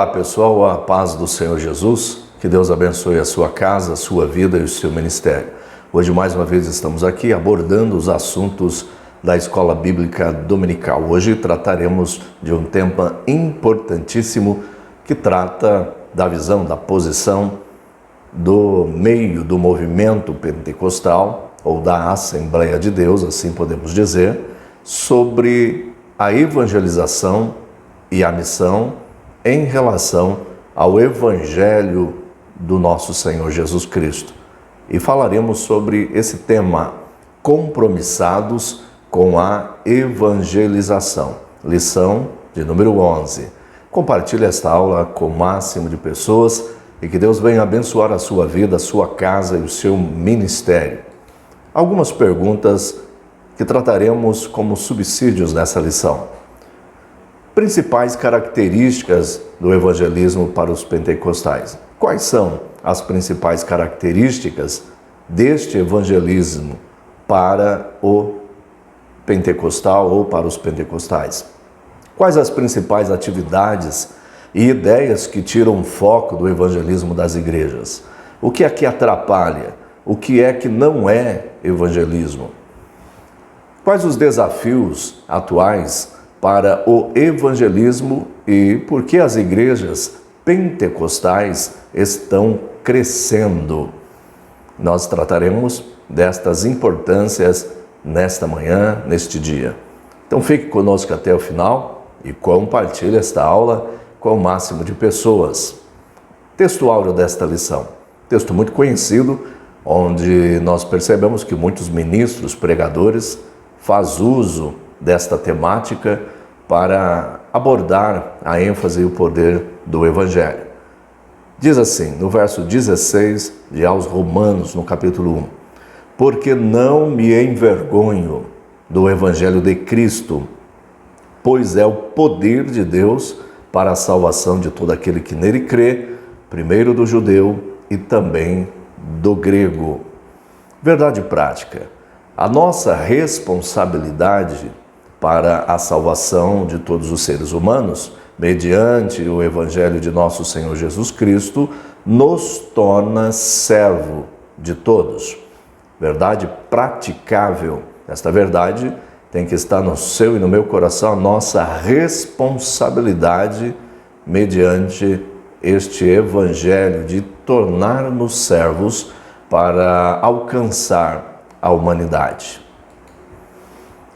Olá pessoal, a paz do Senhor Jesus, que Deus abençoe a sua casa, a sua vida e o seu ministério. Hoje mais uma vez estamos aqui abordando os assuntos da Escola Bíblica Dominical. Hoje trataremos de um tema importantíssimo que trata da visão, da posição do meio do movimento pentecostal ou da Assembleia de Deus, assim podemos dizer, sobre a evangelização e a missão em relação ao Evangelho do nosso Senhor Jesus Cristo. E falaremos sobre esse tema, compromissados com a evangelização. Lição de número 11. Compartilhe esta aula com o máximo de pessoas e que Deus venha abençoar a sua vida, a sua casa e o seu ministério. Algumas perguntas que trataremos como subsídios nessa lição. Principais características do evangelismo para os pentecostais. Quais são as principais características deste evangelismo para o pentecostal ou para os pentecostais? Quais as principais atividades e ideias que tiram o foco do evangelismo das igrejas? O que é que atrapalha? O que é que não é evangelismo? Quais os desafios atuais para o evangelismo e por que as igrejas pentecostais estão crescendo? Nós trataremos destas importâncias nesta manhã, neste dia. Então fique conosco até o final e compartilhe esta aula com o máximo de pessoas. Texto áureo desta lição, texto muito conhecido, onde nós percebemos que muitos ministros, pregadores, fazem uso desta temática para abordar a ênfase e o poder do Evangelho. Diz assim, no verso 16 de aos Romanos, no capítulo 1, porque não me envergonho do Evangelho de Cristo, pois é o poder de Deus para a salvação de todo aquele que nele crê, primeiro do judeu e também do grego. Verdade prática. A nossa responsabilidade para a salvação de todos os seres humanos, mediante o Evangelho de nosso Senhor Jesus Cristo, nos torna servo de todos. Verdade praticável. Esta verdade tem que estar no seu e no meu coração, a nossa responsabilidade mediante este Evangelho de tornar-nos servos para alcançar a humanidade.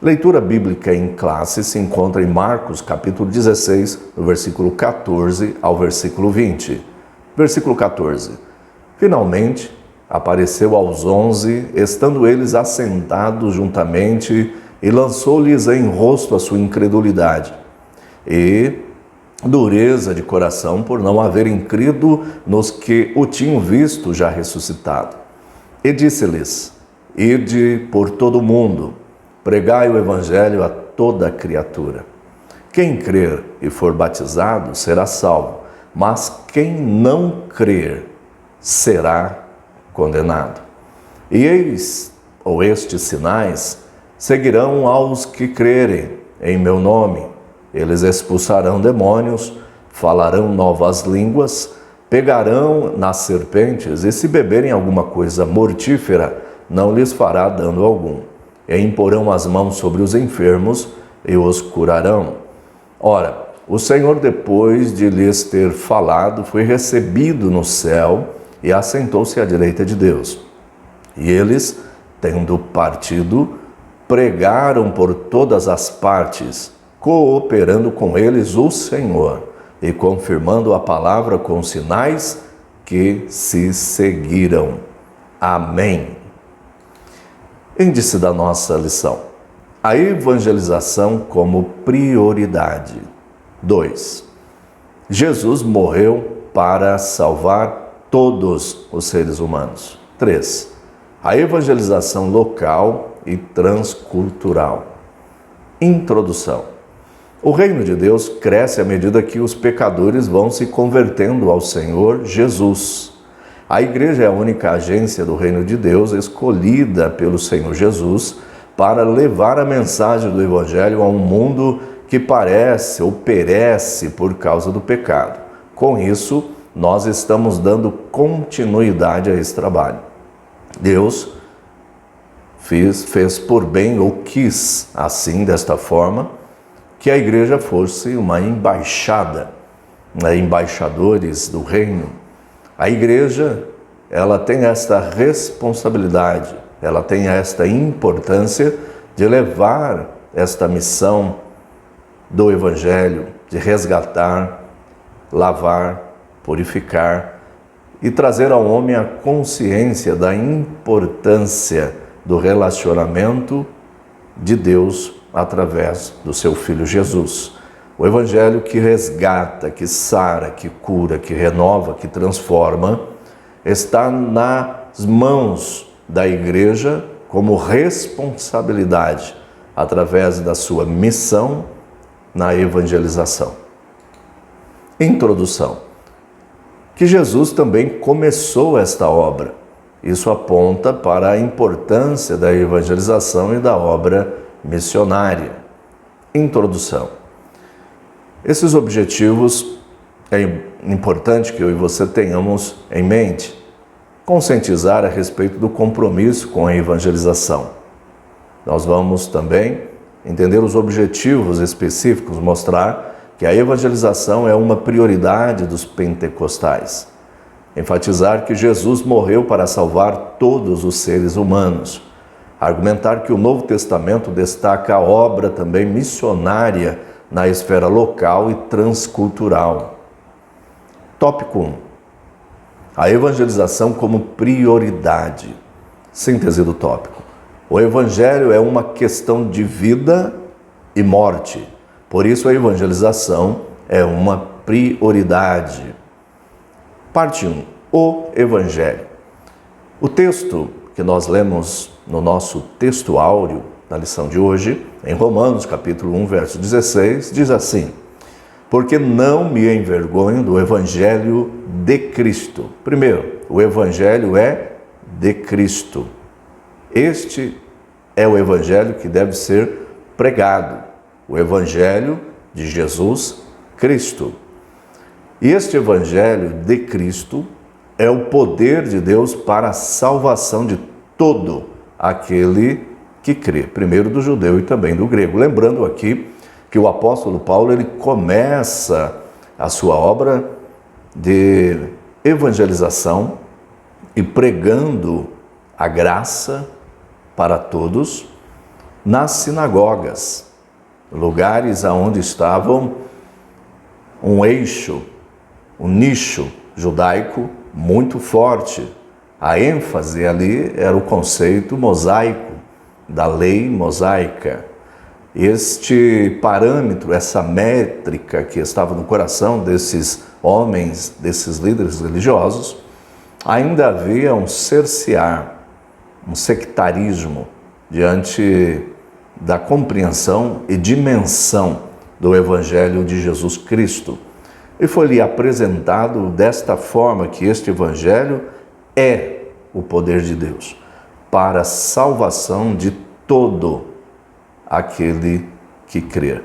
Leitura bíblica em classe se encontra em Marcos, capítulo 16, do versículo 14 ao versículo 20. Versículo 14. Finalmente, apareceu aos 11, estando eles assentados juntamente, e lançou-lhes em rosto a sua incredulidade e dureza de coração por não haverem crido nos que o tinham visto já ressuscitado. E disse-lhes, ide por todo o mundo, pregai o Evangelho a toda criatura. Quem crer e for batizado será salvo, mas quem não crer será condenado. E eis, ou estes sinais, seguirão aos que crerem em meu nome. Eles expulsarão demônios, falarão novas línguas, pegarão nas serpentes e se beberem alguma coisa mortífera, não lhes fará dano algum. E imporão as mãos sobre os enfermos e os curarão. Ora, o Senhor, depois de lhes ter falado, foi recebido no céu e assentou-se à direita de Deus. E eles, tendo partido, pregaram por todas as partes, cooperando com eles o Senhor e confirmando a palavra com sinais que se seguiram. Amém. Índice da nossa lição. A evangelização como prioridade. 2. Jesus morreu para salvar todos os seres humanos. 3. A evangelização local e transcultural. Introdução. O reino de Deus cresce à medida que os pecadores vão se convertendo ao Senhor Jesus. A igreja é a única agência do reino de Deus escolhida pelo Senhor Jesus para levar a mensagem do Evangelho a um mundo que parece ou perece por causa do pecado. com isso, nós estamos dando continuidade a esse trabalho. Deus fez por bem, ou quis assim, desta forma, que a igreja fosse uma embaixada, embaixadores do reino. A igreja, ela tem esta responsabilidade, ela tem esta importância de levar esta missão do Evangelho, de resgatar, lavar, purificar e trazer ao homem a consciência da importância do relacionamento de Deus através do seu Filho Jesus. O Evangelho que resgata, que sara, que cura, que renova, que transforma, está nas mãos da igreja como responsabilidade através da sua missão na evangelização. Introdução. Que Jesus também começou esta obra. Isso aponta para a importância da evangelização e da obra missionária. Introdução. Esses objetivos é importante que eu e você tenhamos em mente. Conscientizar a respeito do compromisso com a evangelização. Nós vamos também entender os objetivos específicos, mostrar que a evangelização é uma prioridade dos pentecostais. Enfatizar que Jesus morreu para salvar todos os seres humanos. Argumentar que o Novo Testamento destaca a obra também missionária na esfera local e transcultural. Tópico 1. A evangelização como prioridade. Síntese do tópico. O evangelho é uma questão de vida e morte. Por isso a evangelização é uma prioridade. Parte 1. O evangelho. O texto que nós lemos no nosso texto áureo, na lição de hoje, em Romanos capítulo 1, verso 16, diz assim: porque não me envergonho do evangelho de Cristo. Primeiro, o evangelho é de Cristo. Este é o evangelho que deve ser pregado, o evangelho de Jesus Cristo. E este evangelho de Cristo é o poder de Deus para a salvação de todo aquele que crê, primeiro do judeu e também do grego. Lembrando aqui que o apóstolo Paulo ele começa a sua obra de evangelização e pregando a graça para todos nas sinagogas, lugares aonde estavam um eixo, um nicho judaico muito forte. A ênfase ali era o conceito mosaico, da lei mosaica. Este parâmetro, essa métrica que estava no coração desses homens, desses líderes religiosos, ainda havia um cercear, um sectarismo diante da compreensão e dimensão do Evangelho de Jesus Cristo. E foi-lhe apresentado desta forma que este Evangelho é o poder de Deus para a salvação de todo aquele que crer,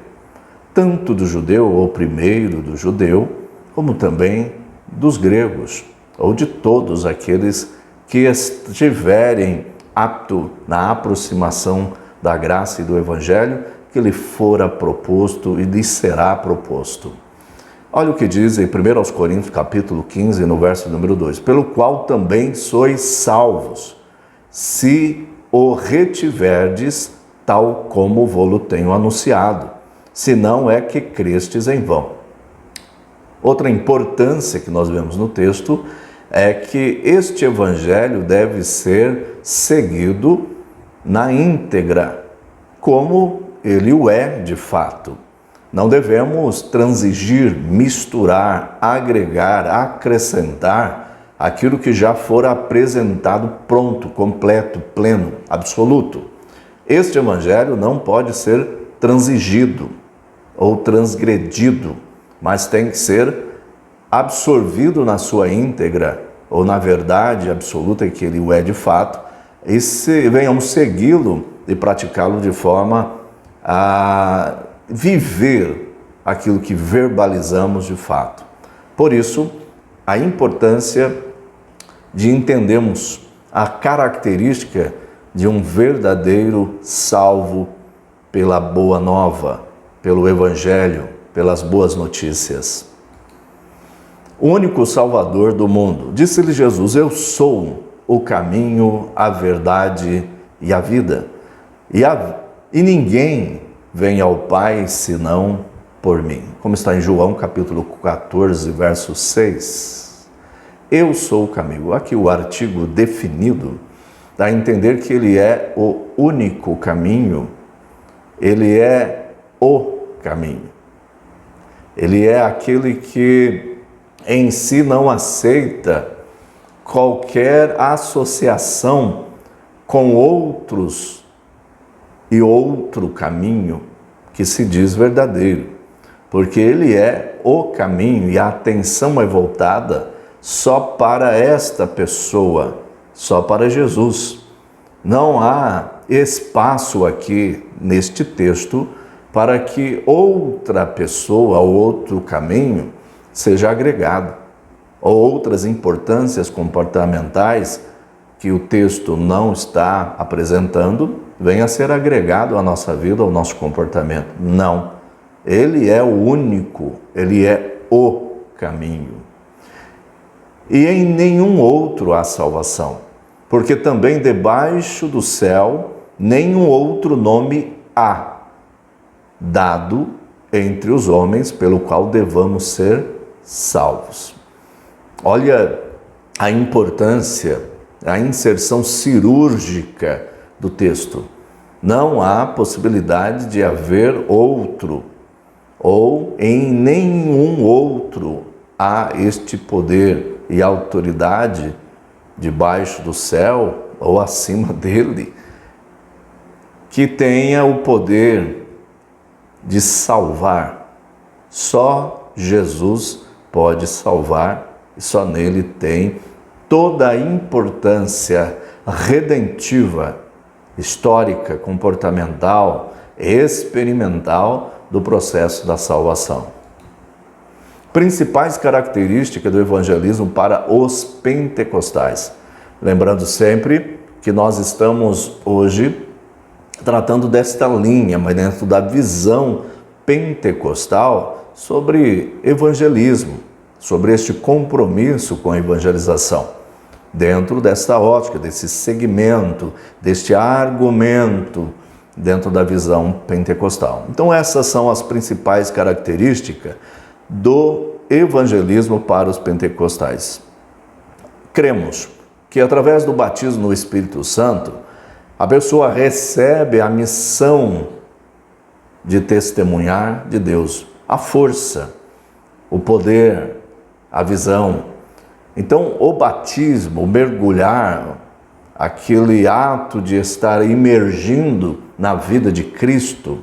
tanto do judeu, ou primeiro do judeu, como também dos gregos, ou de todos aqueles que estiverem apto na aproximação da graça e do Evangelho que lhe fora proposto e lhe será proposto. Olha o que diz em 1 Coríntios capítulo 15, no verso número 2. Pelo qual também sois salvos, se o retiverdes, tal como vou-lo tenho anunciado, se não é que crestes em vão. Outra importância que nós vemos no texto é que este evangelho deve ser seguido na íntegra, como ele o é de fato. Não devemos transigir, misturar, agregar, acrescentar aquilo que já for apresentado pronto, completo, pleno, absoluto. Este evangelho não pode ser transigido ou transgredido, mas tem que ser absorvido na sua íntegra, ou na verdade absoluta que ele o é de fato, e venhamos segui-lo e praticá-lo de forma a viver aquilo que verbalizamos de fato. Por isso, a importância de entendermos a característica de um verdadeiro salvo pela boa nova, pelo Evangelho, pelas boas notícias. O único Salvador do mundo. Disse-lhe Jesus: eu sou o caminho, a verdade e a vida. E ninguém vem ao Pai senão por mim. Como está em João capítulo 14, verso 6. Eu sou o caminho. Aqui o artigo definido dá a entender que ele é o único caminho, ele é o caminho. Ele é aquele que em si não aceita qualquer associação com outros e outro caminho que se diz verdadeiro, porque ele é o caminho e a atenção é voltada só para esta pessoa, só para Jesus. Não há espaço aqui neste texto para que outra pessoa ou outro caminho seja agregado, ou outras importâncias comportamentais que o texto não está apresentando, venha a ser agregado à nossa vida, ao nosso comportamento. Não. Ele é o único, ele é o caminho. E em nenhum outro há salvação, porque também debaixo do céu nenhum outro nome há dado entre os homens pelo qual devamos ser salvos. Olha a importância, a inserção cirúrgica do texto. Não há possibilidade de haver outro, ou em nenhum outro há este poder e autoridade debaixo do céu ou acima dele que tenha o poder de salvar. Só Jesus pode salvar e só nele tem toda a importância redentiva, histórica, comportamental, experimental do processo da salvação. Principais características do evangelismo para os pentecostais. Lembrando sempre que nós estamos hoje tratando desta linha, mas dentro da visão pentecostal sobre evangelismo, sobre este compromisso com a evangelização, dentro desta ótica, desse segmento, deste argumento, dentro da visão pentecostal. Então essas são as principais características do evangelismo para os pentecostais. Cremos que através do batismo no Espírito Santo, a pessoa recebe a missão de testemunhar de Deus, a força, o poder, a visão. Então, o batismo, o mergulhar, aquele ato de estar imergindo na vida de Cristo,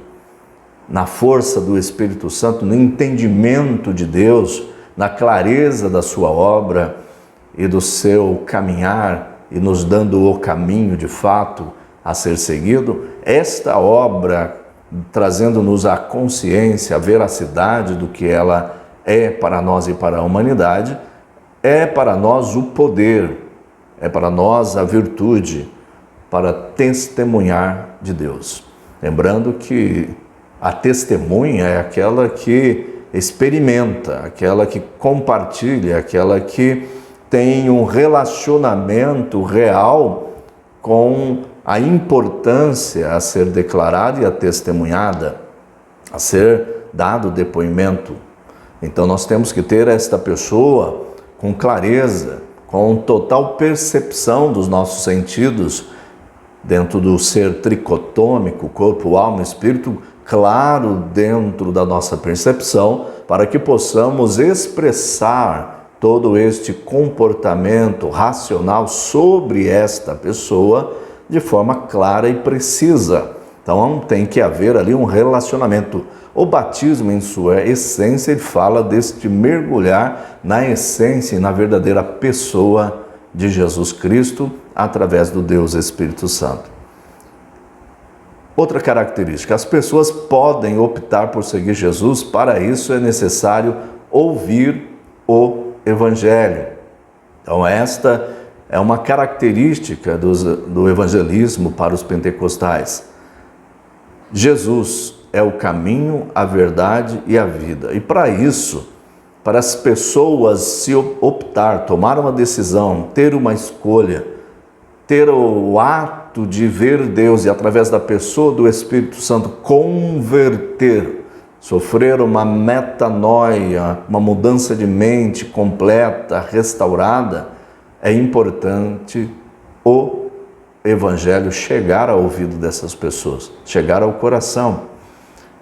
na força do Espírito Santo, no entendimento de Deus, na clareza da sua obra e do seu caminhar e nos dando o caminho de fato a ser seguido, esta obra trazendo-nos a consciência, a veracidade do que ela é para nós e para a humanidade, é para nós o poder, é para nós a virtude para testemunhar de Deus. Lembrando que a testemunha é aquela que experimenta, aquela que compartilha, aquela que tem um relacionamento real com a importância a ser declarada e a testemunhada, a ser dado depoimento. Então nós temos que ter esta pessoa com clareza, com total percepção dos nossos sentidos, dentro do ser tricotômico, corpo, alma, espírito, claro dentro da nossa percepção, para que possamos expressar todo este comportamento racional sobre esta pessoa de forma clara e precisa. Então tem que haver ali um relacionamento. O batismo, em sua essência, ele fala deste mergulhar na essência e na verdadeira pessoa de Jesus Cristo através do Deus Espírito Santo. Outra característica, as pessoas podem optar por seguir Jesus, para isso é necessário ouvir o evangelho. Então esta é uma característica do evangelismo para os pentecostais. Jesus é o caminho, a verdade e a vida. E para isso, para as pessoas se optar, tomar uma decisão, ter uma escolha, ter o ato de ver Deus e através da pessoa do Espírito Santo converter, sofrer uma metanoia, uma mudança de mente completa, restaurada, é importante o Evangelho chegar ao ouvido dessas pessoas, chegar ao coração.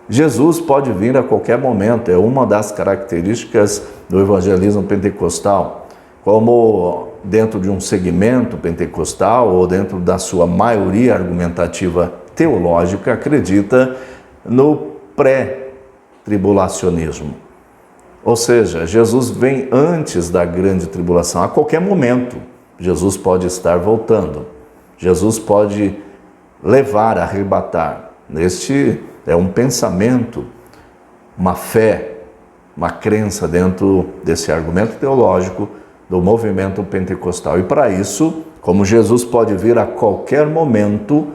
Jesus pode vir a qualquer momento, é uma das características do evangelismo pentecostal. Como dentro de um segmento pentecostal ou dentro da sua maioria argumentativa teológica, acredita no pré-tribulacionismo. Ou seja, Jesus vem antes da grande tribulação, a qualquer momento. Jesus pode estar voltando, Jesus pode levar, arrebatar. Este é um pensamento, uma fé, uma crença dentro desse argumento teológico do movimento pentecostal. E para isso, como Jesus pode vir a qualquer momento,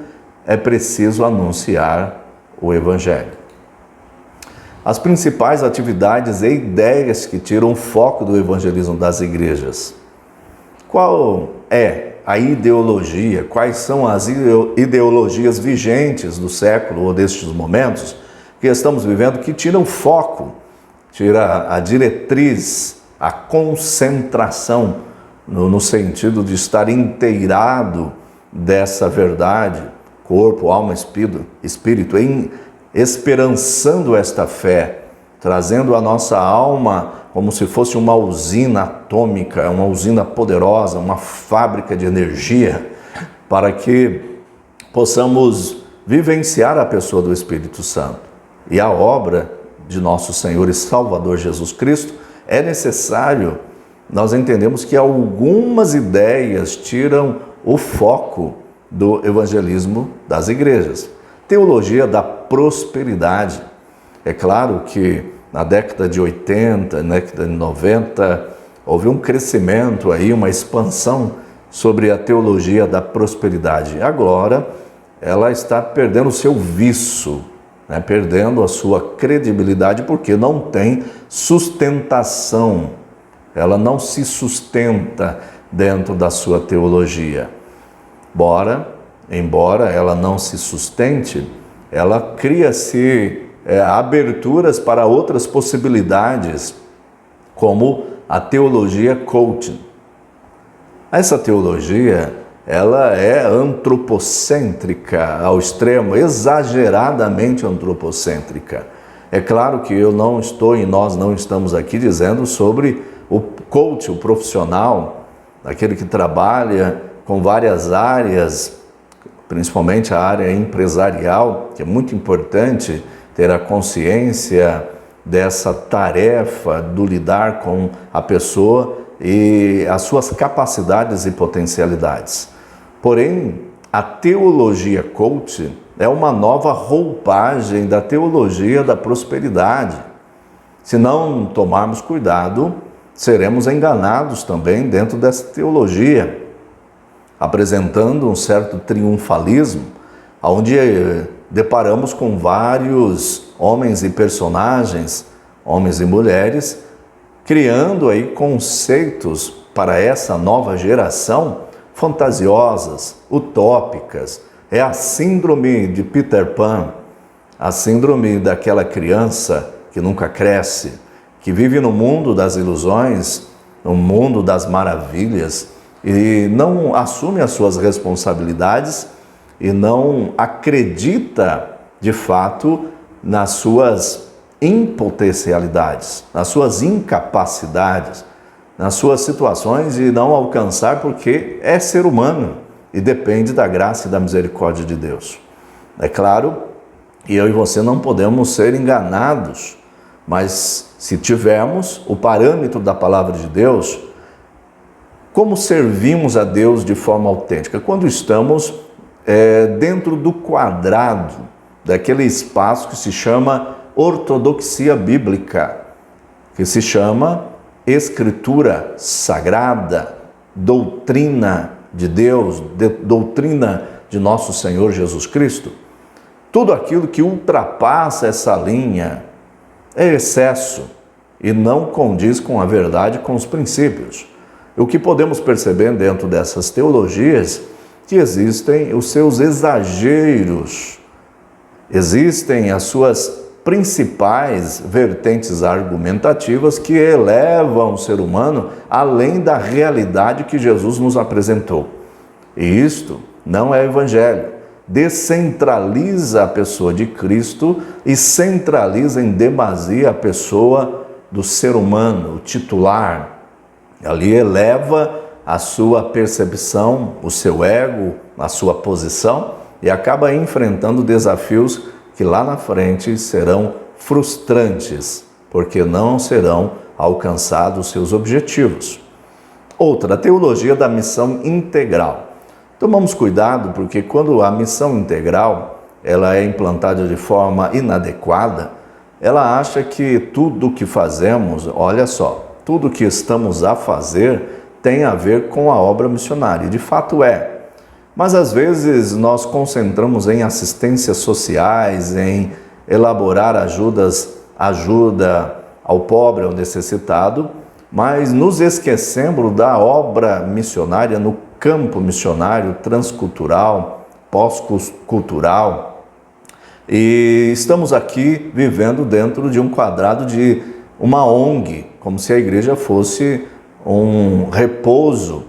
é preciso anunciar o Evangelho. As principais atividades e ideias que tiram o foco do evangelismo das igrejas. Qual é a ideologia? Quais são as ideologias vigentes do século ou destes momentos que estamos vivendo que tiram o foco, tira a diretriz, a concentração no sentido de estar inteirado dessa verdade, corpo, alma, espírito, esperançando esta fé, trazendo a nossa alma como se fosse uma usina atômica, uma usina poderosa, uma fábrica de energia, para que possamos vivenciar a pessoa do Espírito Santo. E a obra de nosso Senhor e Salvador Jesus Cristo, é necessário, nós entendemos que algumas ideias tiram o foco do evangelismo das igrejas. Teologia da prosperidade. É claro que na década de 80, na década de 90, houve um crescimento aí, uma expansão sobre a teologia da prosperidade. Agora, ela está perdendo o seu viço, perdendo a sua credibilidade, porque não tem sustentação. Ela não se sustenta dentro da sua teologia. Embora ela não se sustente, ela cria-se aberturas para outras possibilidades, como a teologia coaching. Essa teologia, ela é antropocêntrica ao extremo, exageradamente antropocêntrica. É claro que eu não estou e nós não estamos aqui dizendo sobre o coach, o profissional, aquele que trabalha com várias áreas, principalmente a área empresarial, que é muito importante ter a consciência dessa tarefa do lidar com a pessoa e as suas capacidades e potencialidades. Porém, a teologia coach é uma nova roupagem da teologia da prosperidade. Se não tomarmos cuidado, seremos enganados também dentro dessa teologia, apresentando um certo triunfalismo, onde deparamos com vários homens e personagens, homens e mulheres, criando aí conceitos para essa nova geração fantasiosas, utópicas. É a síndrome de Peter Pan, a síndrome daquela criança que nunca cresce, que vive no mundo das ilusões, no mundo das maravilhas, e não assume as suas responsabilidades e não acredita, de fato, nas suas impotencialidades, nas suas incapacidades, nas suas situações de não alcançar, porque é ser humano e depende da graça e da misericórdia de Deus. É claro que eu e você não podemos ser enganados, mas se tivermos o parâmetro da palavra de Deus, como servimos a Deus de forma autêntica? Quando estamos dentro do quadrado, daquele espaço que se chama ortodoxia bíblica, que se chama escritura sagrada, doutrina de Deus, doutrina de nosso Senhor Jesus Cristo. Tudo aquilo que ultrapassa essa linha é excesso e não condiz com a verdade, com os princípios. O que podemos perceber dentro dessas teologias, que existem os seus exageros, existem as suas principais vertentes argumentativas que elevam o ser humano além da realidade que Jesus nos apresentou. E isto não é evangelho. Descentraliza a pessoa de Cristo e centraliza em demasia a pessoa do ser humano, o titular. Ali eleva a sua percepção, o seu ego, a sua posição e acaba enfrentando desafios que lá na frente serão frustrantes, porque não serão alcançados seus objetivos. Outra, a teologia da missão integral. Tomamos cuidado porque quando a missão integral ela é implantada de forma inadequada, ela acha que tudo que fazemos, olha só, tudo que estamos a fazer tem a ver com a obra missionária. De fato é. Mas às vezes nós concentramos em assistências sociais, em elaborar ajuda ao pobre, ao necessitado, mas nos esquecemos da obra missionária no campo missionário, transcultural, pós-cultural. E estamos aqui vivendo dentro de um quadrado de uma ONG, como se a igreja fosse um repouso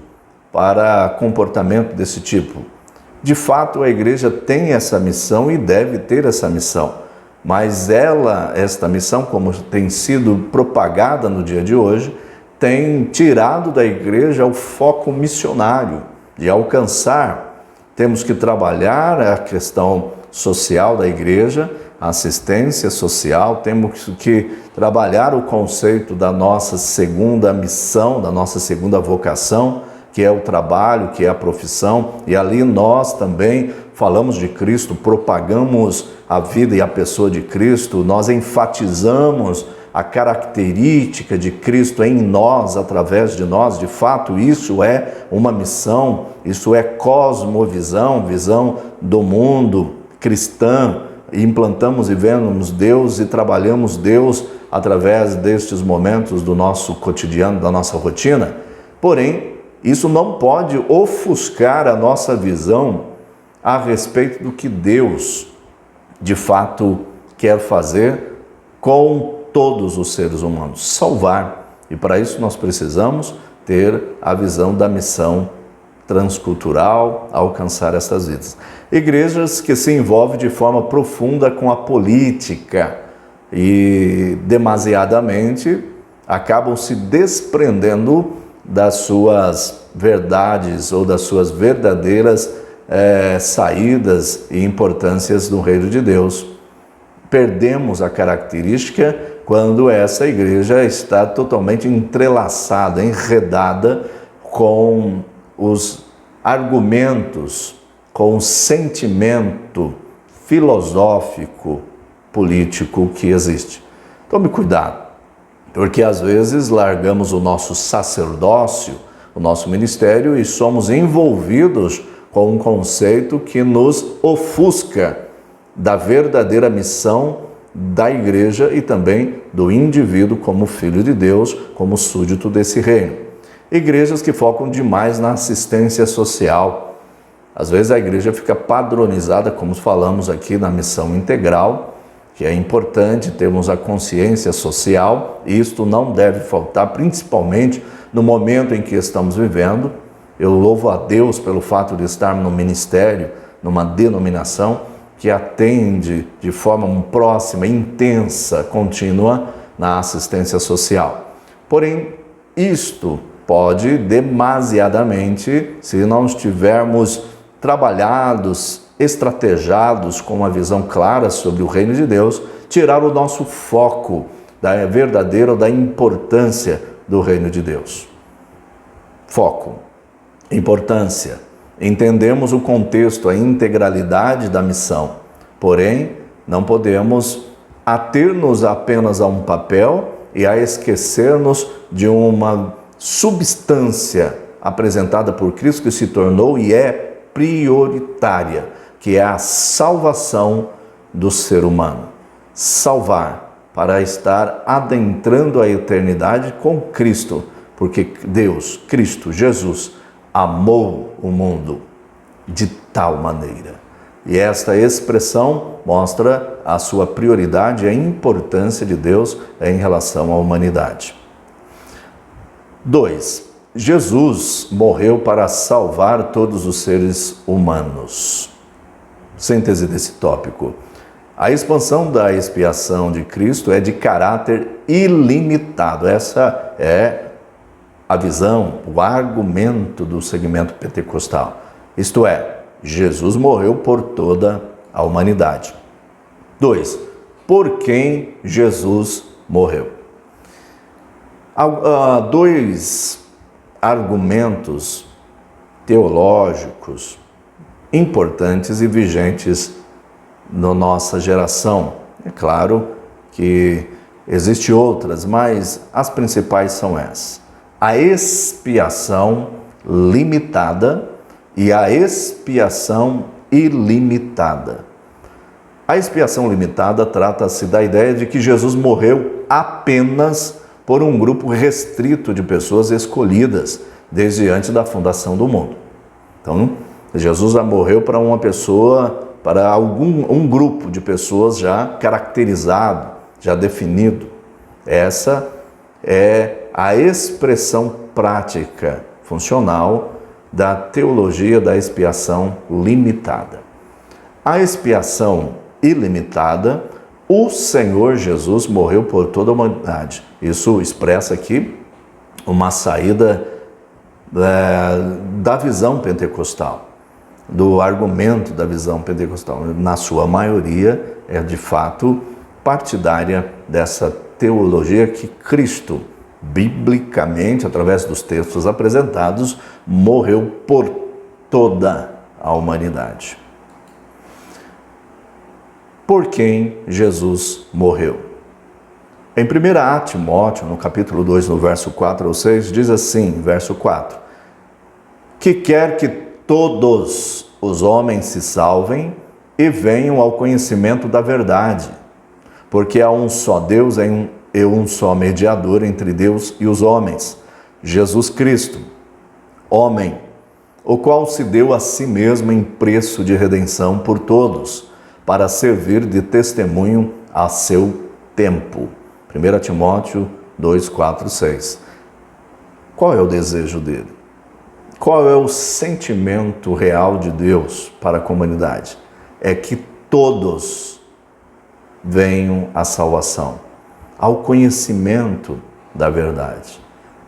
para comportamento desse tipo. De fato, a igreja tem essa missão e deve ter essa missão, mas esta missão, como tem sido propagada no dia de hoje, tem tirado da igreja o foco missionário de alcançar. Temos que trabalhar a questão social da igreja, a assistência social, temos que trabalhar o conceito da nossa segunda missão, da nossa segunda vocação, que é o trabalho, que é a profissão, e ali nós também falamos de Cristo, propagamos a vida e a pessoa de Cristo, nós enfatizamos a característica de Cristo em nós, através de nós. De fato, isso é uma missão, isso é cosmovisão, visão do mundo cristã, e implantamos e vemos Deus e trabalhamos Deus através destes momentos do nosso cotidiano, da nossa rotina. Porém, isso não pode ofuscar a nossa visão a respeito do que Deus, de fato, quer fazer com todos os seres humanos, salvar. E para isso nós precisamos ter a visão da missão transcultural, alcançar essas vidas. Igrejas que se envolvem de forma profunda com a política e demasiadamente acabam se desprendendo das suas verdades ou das suas verdadeiras saídas e importâncias do reino de Deus. Perdemos a característica quando essa igreja está totalmente entrelaçada, enredada com os argumentos, com o sentimento filosófico, político que existe. Tome cuidado. Porque às vezes largamos o nosso sacerdócio, o nosso ministério e somos envolvidos com um conceito que nos ofusca da verdadeira missão da igreja e também do indivíduo como filho de Deus, como súdito desse reino. Igrejas que focam demais na assistência social. Às vezes a igreja fica padronizada, como falamos aqui, na missão integral, que é importante termos a consciência social, e isto não deve faltar, principalmente no momento em que estamos vivendo. Eu louvo a Deus pelo fato de estar no ministério, numa denominação que atende de forma próxima, intensa, contínua na assistência social. Porém, isto pode demasiadamente, se não estivermos trabalhados, estrategiados com uma visão clara sobre o reino de Deus, tirar o nosso foco da verdadeira ou da importância do reino de Deus. Foco, importância. Entendemos o contexto, a integralidade da missão, porém não podemos ater-nos apenas a um papel e a esquecer-nos de uma substância apresentada por Cristo que se tornou e é prioritária, que é a salvação do ser humano. Salvar para estar adentrando a eternidade com Cristo, porque Deus, Cristo, Jesus, amou o mundo de tal maneira. E esta expressão mostra a sua prioridade e a importância de Deus em relação à humanidade. 2. Jesus morreu para salvar todos os seres humanos. Síntese desse tópico. A expansão da expiação de Cristo é de caráter ilimitado. Essa é a visão, o argumento do segmento pentecostal. Isto é, Jesus morreu por toda a humanidade. 2. Por quem Jesus morreu? Há dois argumentos teológicos importantes e vigentes na nossa geração. É claro que existem outras, mas as principais são essas. A expiação limitada e a expiação ilimitada. A expiação limitada trata-se da ideia de que Jesus morreu apenas por um grupo restrito de pessoas escolhidas desde antes da fundação do mundo. Então, Jesus já morreu para uma pessoa, para um grupo de pessoas já caracterizado, já definido. Essa é a expressão prática, funcional, da teologia da expiação limitada. A expiação ilimitada, o Senhor Jesus morreu por toda a humanidade. Isso expressa aqui uma saída da visão pentecostal, do argumento da visão pentecostal. Na sua maioria, é de fato partidária dessa teologia que Cristo, biblicamente, através dos textos apresentados, morreu por toda a humanidade. Por quem Jesus morreu? Em 1 Timóteo, no capítulo 2, no verso 4 ou 6, diz assim, verso 4, que quer que todos os homens se salvem e venham ao conhecimento da verdade, porque há um só Deus e um só mediador entre Deus e os homens, Jesus Cristo, homem, o qual se deu a si mesmo em preço de redenção por todos, para servir de testemunho a seu tempo. 1 Timóteo 2, 4, 6. Qual é o desejo dele? Qual é o sentimento real de Deus para a comunidade? É que todos venham à salvação, ao conhecimento da verdade.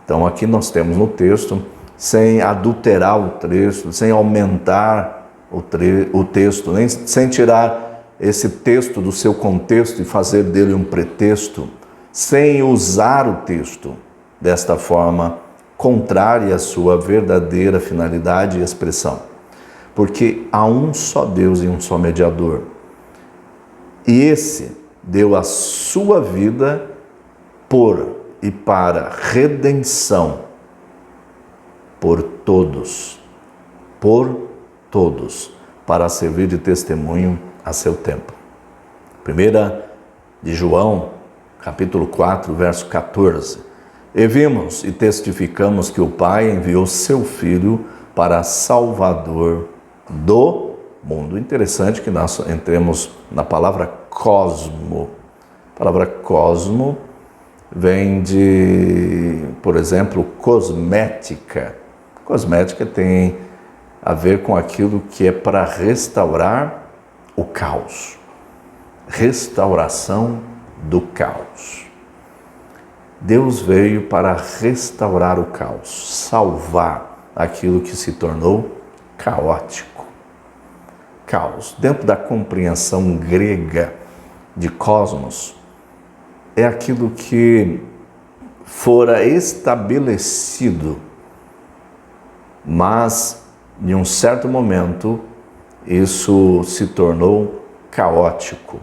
Então aqui nós temos no texto, sem adulterar o texto, sem aumentar o texto, nem sem tirar esse texto do seu contexto e fazer dele um pretexto, sem usar o texto desta forma contrária à sua verdadeira finalidade e expressão. Porque há um só Deus e um só mediador. E esse deu a sua vida por e para redenção por todos, para servir de testemunho a seu tempo. 1 de João, capítulo 4, verso 14. E vimos e testificamos que o Pai enviou seu Filho para Salvador do mundo. Interessante que nós entremos na palavra cosmo. A palavra cosmo vem de, por exemplo, cosmética. Cosmética tem a ver com aquilo que é para restaurar o caos. Restauração do caos. Deus veio para restaurar o caos, salvar aquilo que se tornou caótico. Caos. Dentro da compreensão grega de cosmos, é aquilo que fora estabelecido, mas em um certo momento isso se tornou caótico.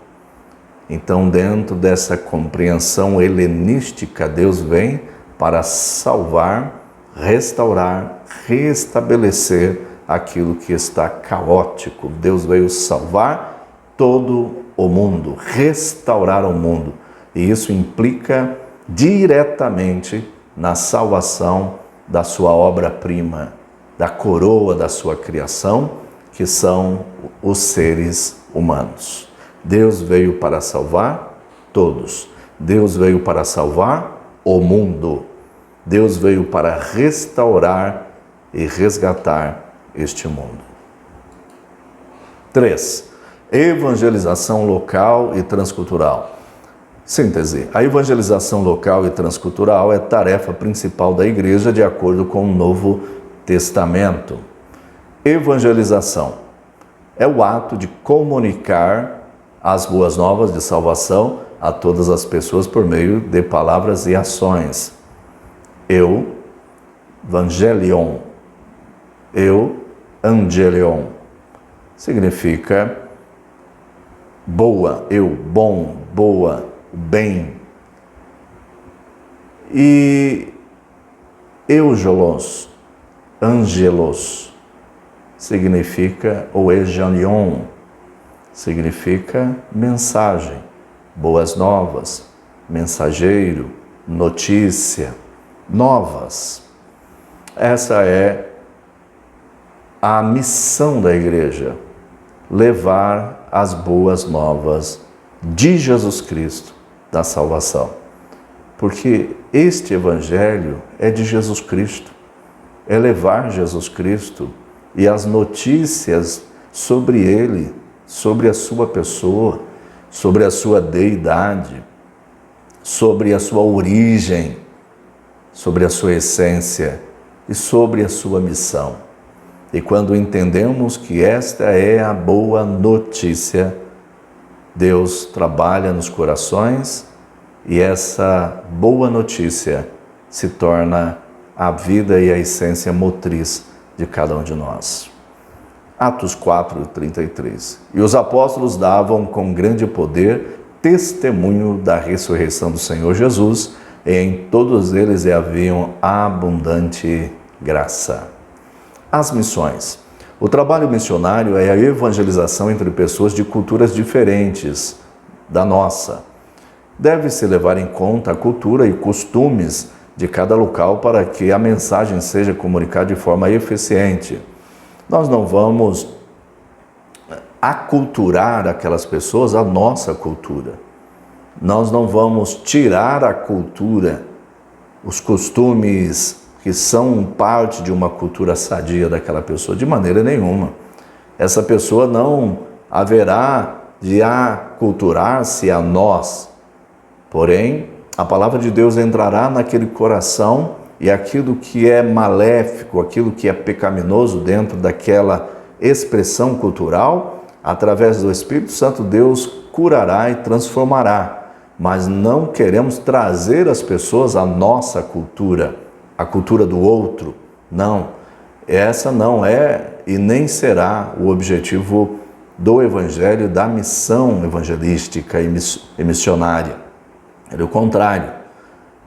Então, dentro dessa compreensão helenística, Deus vem para salvar, restaurar, restabelecer aquilo que está caótico. Deus veio salvar todo o mundo, restaurar o mundo. E isso implica diretamente na salvação da sua obra-prima, da coroa da sua criação, que são os seres humanos. Deus veio para salvar todos. Deus veio para salvar o mundo. Deus veio para restaurar e resgatar este mundo. 3. Evangelização local e transcultural. Síntese. A evangelização local e transcultural é tarefa principal da Igreja de acordo com o Novo Testamento. Evangelização é o ato de comunicar as boas novas de salvação a todas as pessoas por meio de palavras e ações. Evangelion. Angelion. Significa boa, bom, boa, bem. E angelos, significa, ou egelion, significa mensagem, boas novas, mensageiro, notícia, novas. Essa é a missão da igreja, levar as boas novas de Jesus Cristo, da salvação. Porque este evangelho é de Jesus Cristo, é levar Jesus Cristo e as notícias sobre ele, sobre a sua pessoa, sobre a sua deidade, sobre a sua origem, sobre a sua essência e sobre a sua missão. E quando entendemos que esta é a boa notícia, Deus trabalha nos corações e essa boa notícia se torna a vida e a essência motriz de cada um de nós. Atos 4:33. E os apóstolos davam com grande poder testemunho da ressurreição do Senhor Jesus, e em todos eles haviam abundante graça. As missões. O trabalho missionário é a evangelização entre pessoas de culturas diferentes da nossa. Deve-se levar em conta a cultura e costumes de cada local para que a mensagem seja comunicada de forma eficiente. Nós não vamos aculturar aquelas pessoas à nossa cultura. Nós não vamos tirar a cultura, os costumes que são parte de uma cultura sadia daquela pessoa, de maneira nenhuma. Essa pessoa não haverá de aculturar-se a nós. Porém, a palavra de Deus entrará naquele coração e aquilo que é maléfico, aquilo que é pecaminoso dentro daquela expressão cultural, através do Espírito Santo, Deus curará e transformará. Mas não queremos trazer as pessoas à nossa cultura, a cultura do outro. Não, essa não é e nem será o objetivo do Evangelho, da missão evangelística e missionária. Pelo contrário,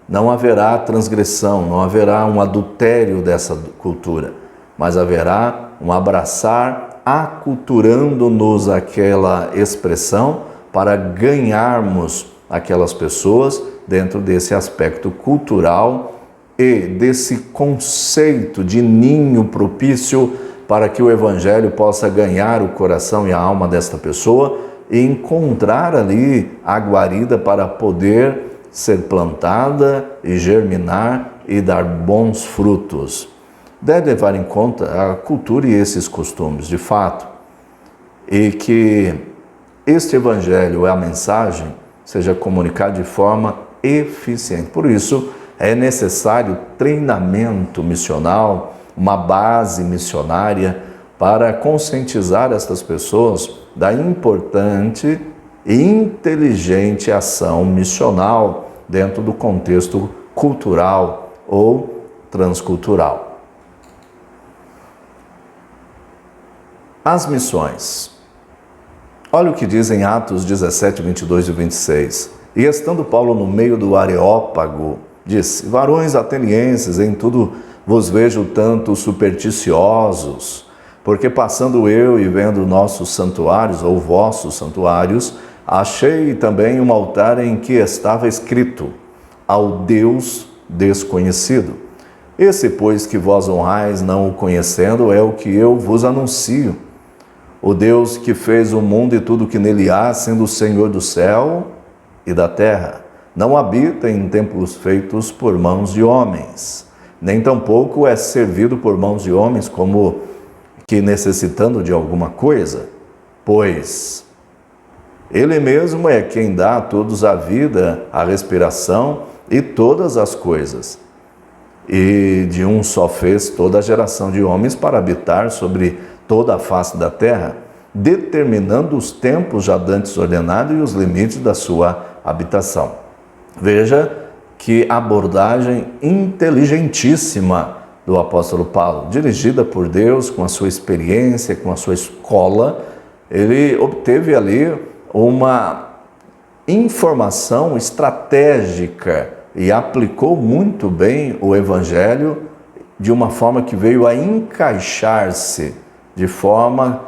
não haverá transgressão, não haverá um adultério dessa cultura, mas haverá um abraçar, aculturando-nos aquela expressão para ganharmos aquelas pessoas dentro desse aspecto cultural e desse conceito de ninho propício para que o Evangelho possa ganhar o coração e a alma desta pessoa e encontrar ali a guarida para poder ser plantada e germinar e dar bons frutos. Deve levar em conta a cultura e esses costumes, de fato, e que este Evangelho, a mensagem, seja comunicada de forma eficiente. Por isso, é necessário treinamento missional, uma base missionária para conscientizar estas pessoas da importante e inteligente ação missional dentro do contexto cultural ou transcultural. As missões. Olha o que diz em Atos 17, 22 e 26. E estando Paulo no meio do Areópago, disse: varões atenienses, em tudo vos vejo tanto supersticiosos, porque passando eu e vendo nossos santuários, ou vossos santuários, achei também um altar em que estava escrito: ao Deus desconhecido. Esse, pois, que vós honrais, não o conhecendo, é o que eu vos anuncio. O Deus que fez o mundo e tudo que nele há, sendo o Senhor do céu e da terra, não habita em templos feitos por mãos de homens, nem tampouco é servido por mãos de homens como que necessitando de alguma coisa, pois Ele mesmo é quem dá a todos a vida, a respiração e todas as coisas. E de um só fez toda a geração de homens para habitar sobre toda a face da terra, determinando os tempos já dantes ordenados e os limites da sua habitação. Veja que abordagem inteligentíssima do apóstolo Paulo, dirigida por Deus, com a sua experiência, com a sua escola, ele obteve ali uma informação estratégica e aplicou muito bem o Evangelho de uma forma que veio a encaixar-se de forma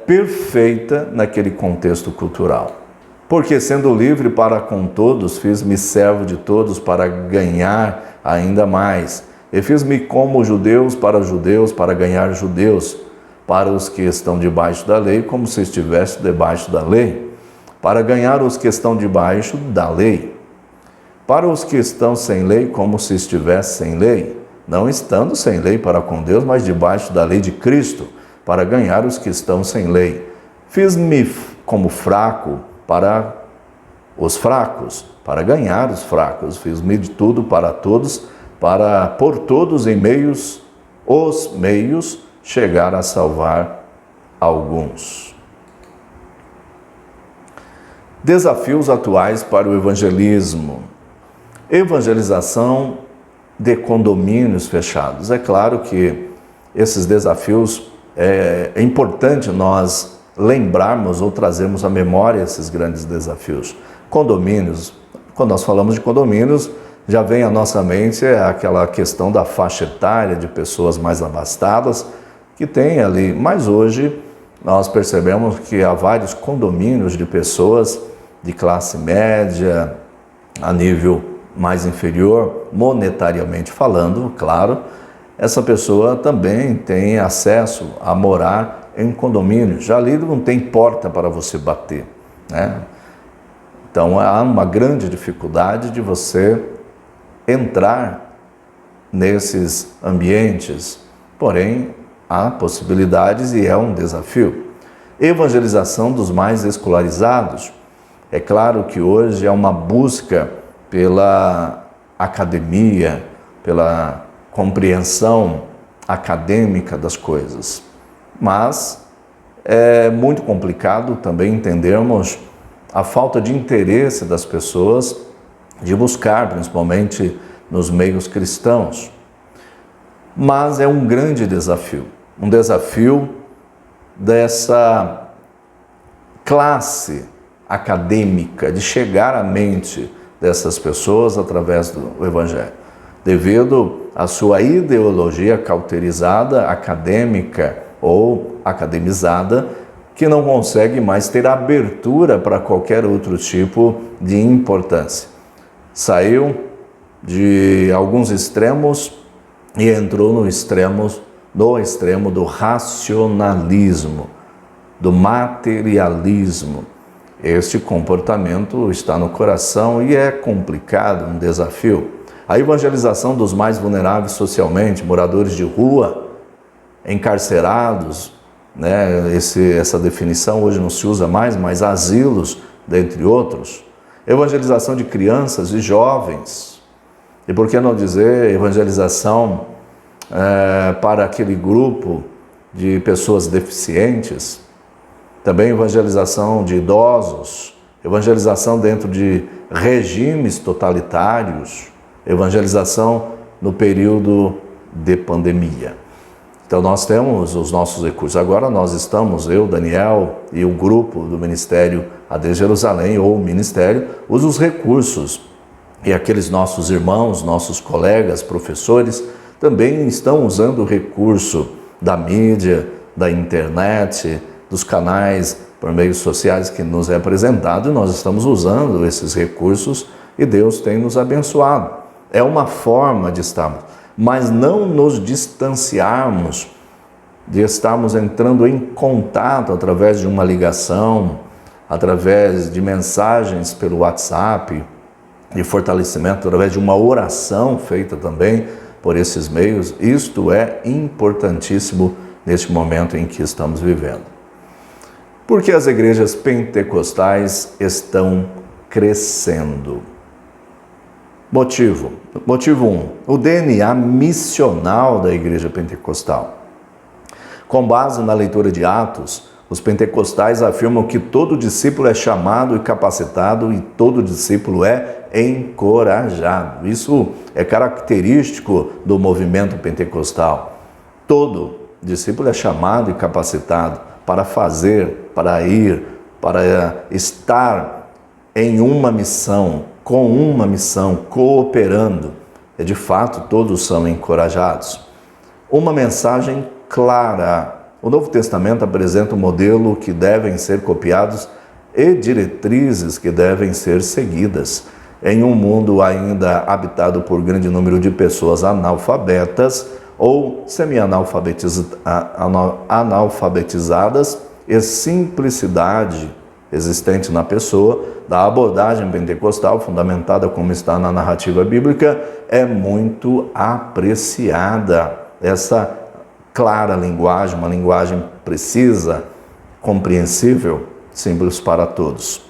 perfeita naquele contexto cultural. Porque sendo livre para com todos, fiz-me servo de todos para ganhar ainda mais. E fiz-me como judeus, para ganhar judeus, para os que estão debaixo da lei, como se estivesse debaixo da lei, para ganhar os que estão debaixo da lei, para os que estão sem lei, como se estivesse sem lei, não estando sem lei para com Deus, mas debaixo da lei de Cristo, para ganhar os que estão sem lei. Fiz-me como fraco para os fracos, para ganhar os fracos. Fiz-me de tudo para todos, para por todos os meios, chegar a salvar alguns. Desafios atuais para o evangelismo. Evangelização de condomínios fechados. É claro que esses desafios é importante nós lembrarmos ou trazermos à memória esses grandes desafios. Condomínios, quando nós falamos de condomínios, já vem à nossa mente aquela questão da faixa etária de pessoas mais abastadas que tem ali, mas hoje nós percebemos que há vários condomínios de pessoas de classe média, a nível mais inferior, monetariamente falando, claro. Essa pessoa também tem acesso a morar em condomínio. Já ali não tem porta para você bater, né? Então há uma grande dificuldade de você entrar nesses ambientes, porém há possibilidades e é um desafio. Evangelização dos mais escolarizados. É claro que hoje é uma busca pela academia, pela compreensão acadêmica das coisas. Mas é muito complicado também entendermos a falta de interesse das pessoas de buscar, principalmente nos meios cristãos. Mas é um grande desafio, um desafio dessa classe acadêmica, de chegar à mente dessas pessoas através do Evangelho, devido à sua ideologia cauterizada, acadêmica ou academizada, que não consegue mais ter abertura para qualquer outro tipo de importância. Saiu de alguns extremos e entrou no extremo do racionalismo, do materialismo. Este comportamento está no coração e é complicado, um desafio. A evangelização dos mais vulneráveis socialmente, moradores de rua, encarcerados, né? Essa definição hoje não se usa mais, mas asilos, dentre outros. Evangelização de crianças e jovens. E por que não dizer evangelização para aquele grupo de pessoas deficientes? Também evangelização de idosos, evangelização dentro de regimes totalitários, evangelização no período de pandemia. Então nós temos os nossos recursos. Agora nós estamos, eu, Daniel e o grupo do Ministério AD Jerusalém, ou o Ministério, usa os recursos. E aqueles nossos irmãos, nossos colegas, professores, também estão usando o recurso da mídia, da internet, dos canais por meios sociais que nos é apresentado, e nós estamos usando esses recursos e Deus tem nos abençoado. É uma forma de estarmos, mas não nos distanciarmos, de estarmos entrando em contato através de uma ligação, através de mensagens pelo WhatsApp, de fortalecimento, através de uma oração feita também por esses meios. Isto é importantíssimo neste momento em que estamos vivendo. Porque as igrejas pentecostais estão crescendo. Motivo 1, o DNA missional da igreja pentecostal. Com base na leitura de Atos, os pentecostais afirmam que todo discípulo é chamado e capacitado e todo discípulo é encorajado. Isso é característico do movimento pentecostal. Todo discípulo é chamado e capacitado para fazer, para ir, para estar em uma missão, com uma missão, cooperando. E de fato, todos são encorajados. Uma mensagem clara. O Novo Testamento apresenta um modelo que devem ser copiados e diretrizes que devem ser seguidas. Em um mundo ainda habitado por grande número de pessoas analfabetas ou semi-analfabetizadas, e simplicidade existente na pessoa da abordagem pentecostal, fundamentada como está na narrativa bíblica, é muito apreciada. Essa clara linguagem, uma linguagem precisa, compreensível, simples para todos.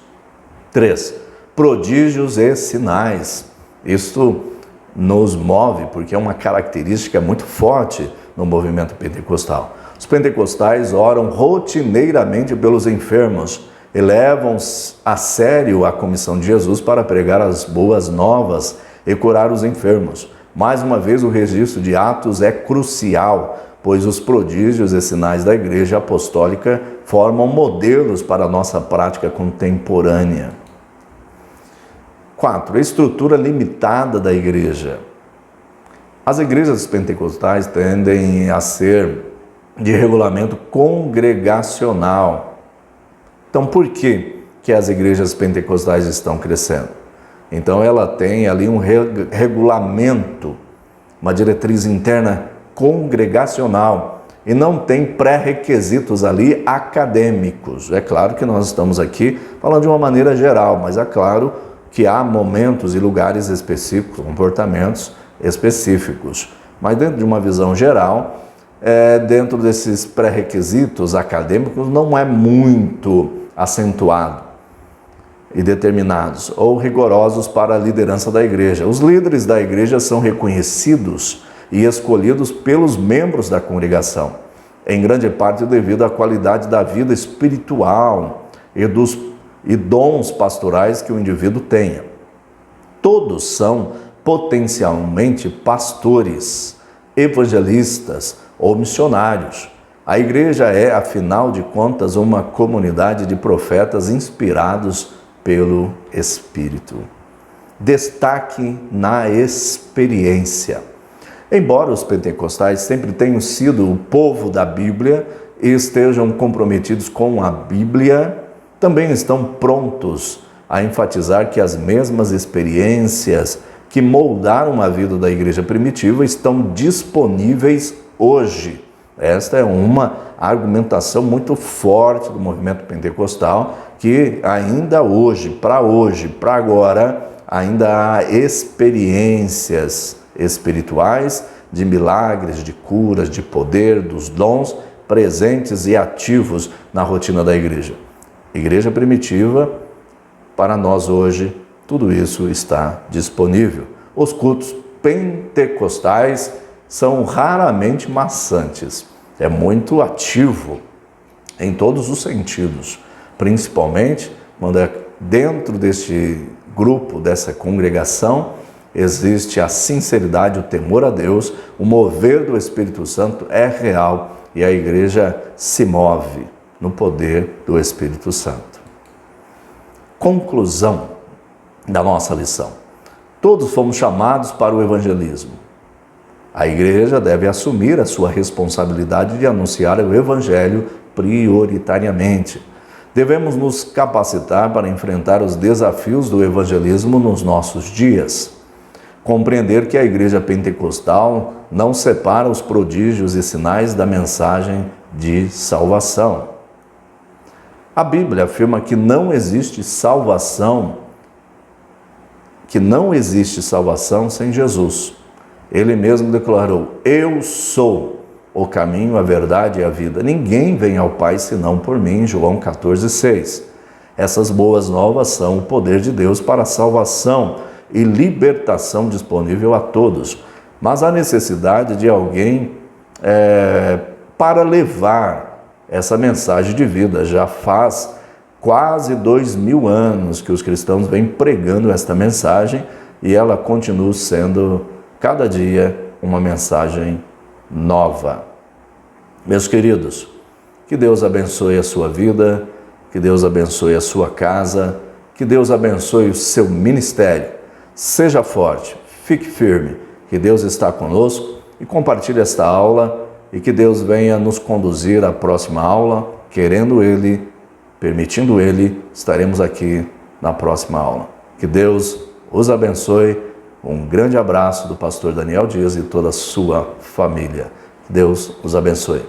3. Prodígios e sinais. Isto nos move porque é uma característica muito forte no movimento pentecostal. Os pentecostais oram rotineiramente pelos enfermos e levam a sério a comissão de Jesus para pregar as boas novas e curar os enfermos. Mais uma vez, o registro de Atos é crucial, pois os prodígios e sinais da Igreja Apostólica formam modelos para a nossa prática contemporânea. 4. A estrutura limitada da Igreja. As igrejas pentecostais tendem a ser de regulamento congregacional. Então, por que as igrejas pentecostais estão crescendo? Então, ela tem ali um regulamento, uma diretriz interna congregacional e não tem pré-requisitos ali acadêmicos. É claro que nós estamos aqui falando de uma maneira geral, mas é claro que há momentos e lugares específicos, comportamentos específicos. Mas dentro de uma visão geral, dentro desses pré-requisitos acadêmicos, não é muito acentuado e determinados ou rigorosos para a liderança da igreja. Os líderes da igreja são reconhecidos e escolhidos pelos membros da congregação, em grande parte devido à qualidade da vida espiritual e dons pastorais que o indivíduo tenha. Todos são potencialmente pastores, evangelistas ou missionários. A igreja é, afinal de contas, uma comunidade de profetas inspirados pelo Espírito. Destaque na experiência. Embora os pentecostais sempre tenham sido o povo da Bíblia e estejam comprometidos com a Bíblia, também estão prontos a enfatizar que as mesmas experiências que moldaram a vida da igreja primitiva estão disponíveis hoje. Esta é uma argumentação muito forte do movimento pentecostal, que ainda hoje, para agora, ainda há experiências espirituais, de milagres, de curas, de poder, dos dons presentes e ativos na rotina da igreja. Igreja primitiva, para nós hoje, tudo isso está disponível. Os cultos pentecostais são raramente maçantes. É muito ativo em todos os sentidos, principalmente quando é dentro deste grupo, dessa congregação, existe a sinceridade, o temor a Deus, o mover do Espírito Santo é real e a igreja se move no poder do Espírito Santo. Conclusão da nossa lição. Todos fomos chamados para o evangelismo. A igreja deve assumir a sua responsabilidade de anunciar o evangelho prioritariamente. Devemos nos capacitar para enfrentar os desafios do evangelismo nos nossos dias. Compreender que a igreja pentecostal não separa os prodígios e sinais da mensagem de salvação. A Bíblia afirma que não existe salvação sem Jesus. Ele mesmo declarou: eu sou o caminho, a verdade e a vida. Ninguém vem ao Pai senão por mim, João 14,6. Essas boas novas são o poder de Deus para a salvação e libertação disponível a todos. Mas há necessidade de alguém para levar essa mensagem de vida. Já faz quase 2000 anos que os cristãos vêm pregando esta mensagem e ela continua sendo, cada dia, uma mensagem nova. Meus queridos, que Deus abençoe a sua vida, que Deus abençoe a sua casa, que Deus abençoe o seu ministério. Seja forte, fique firme, que Deus está conosco e compartilhe esta aula e que Deus venha nos conduzir à próxima aula, querendo Ele, permitindo Ele, estaremos aqui na próxima aula. Que Deus os abençoe. Um grande abraço do pastor Daniel Dias e toda a sua família. Deus os abençoe.